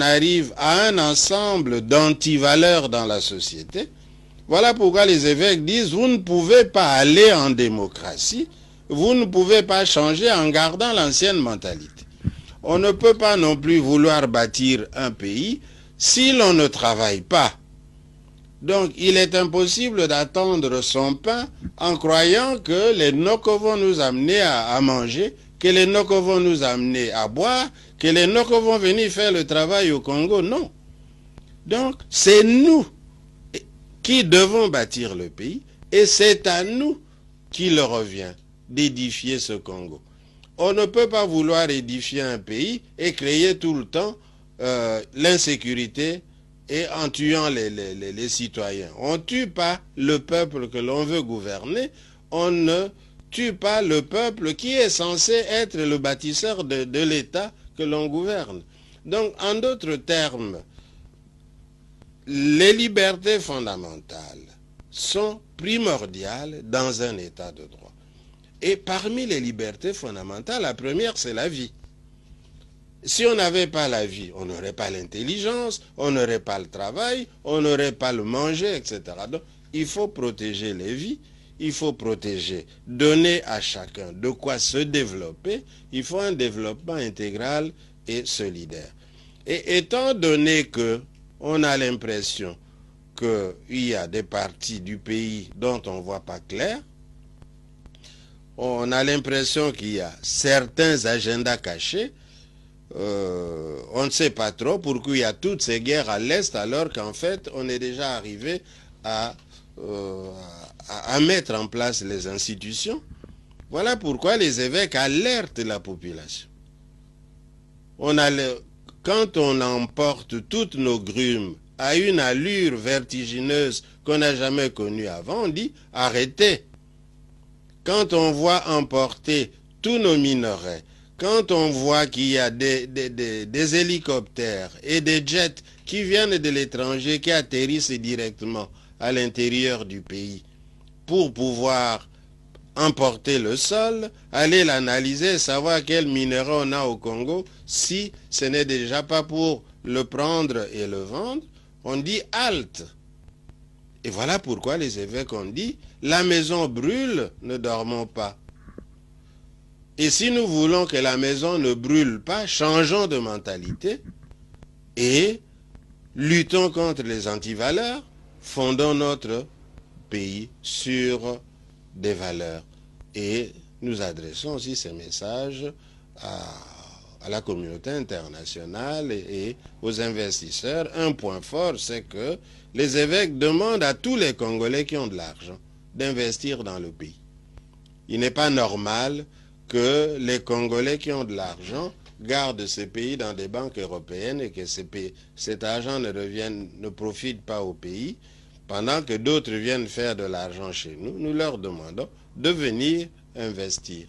arrive à un ensemble d'antivaleurs dans la société. Voilà pourquoi les évêques disent, vous ne pouvez pas aller en démocratie, vous ne pouvez pas changer en gardant l'ancienne mentalité. On ne peut pas non plus vouloir bâtir un pays si l'on ne travaille pas. Donc, il est impossible d'attendre son pain en croyant que les nocos vont nous amener à manger, que les nocos vont nous amener à boire, que les nocos vont venir faire le travail au Congo. Non. Donc, c'est nous qui devons bâtir le pays et c'est à nous qu'il revient d'édifier ce Congo. On ne peut pas vouloir édifier un pays et créer tout le temps l'insécurité et en tuant les citoyens. On ne tue pas le peuple que l'on veut gouverner, on ne tue pas le peuple qui est censé être le bâtisseur de l'État que l'on gouverne. Donc, en d'autres termes, les libertés fondamentales sont primordiales dans un État de droit. Et parmi les libertés fondamentales, la première, c'est la vie. Si on n'avait pas la vie, on n'aurait pas l'intelligence, on n'aurait pas le travail, on n'aurait pas le manger, etc. Donc, il faut protéger les vies, il faut protéger, donner à chacun de quoi se développer. Il faut un développement intégral et solidaire. Et étant donné qu'on a l'impression qu'il y a des parties du pays dont on ne voit pas clair, on a l'impression qu'il y a certains agendas cachés, on ne sait pas trop pourquoi il y a toutes ces guerres à l'Est alors qu'en fait on est déjà arrivé à mettre en place les institutions. Voilà pourquoi les évêques alertent la population. Quand on emporte toutes nos grumes à une allure vertigineuse qu'on n'a jamais connue avant, on dit arrêtez. Quand on voit emporter tous nos minerais, quand on voit qu'il y a des hélicoptères et des jets qui viennent de l'étranger, qui atterrissent directement à l'intérieur du pays pour pouvoir emporter le sol, aller l'analyser, savoir quel minerai on a au Congo, si ce n'est déjà pas pour le prendre et le vendre, on dit halte. Et voilà pourquoi les évêques ont dit, la maison brûle, ne dormons pas. Et si nous voulons que la maison ne brûle pas, changeons de mentalité et luttons contre les antivaleurs, fondons notre pays sur des valeurs. Et nous adressons aussi ces messages à la communauté internationale et aux investisseurs. Un point fort, c'est que les évêques demandent à tous les Congolais qui ont de l'argent d'investir dans le pays. Il n'est pas normal que les Congolais qui ont de l'argent gardent ces pays dans des banques européennes et que cet argent ne profite pas au pays, pendant que d'autres viennent faire de l'argent chez nous. Nous leur demandons de venir investir.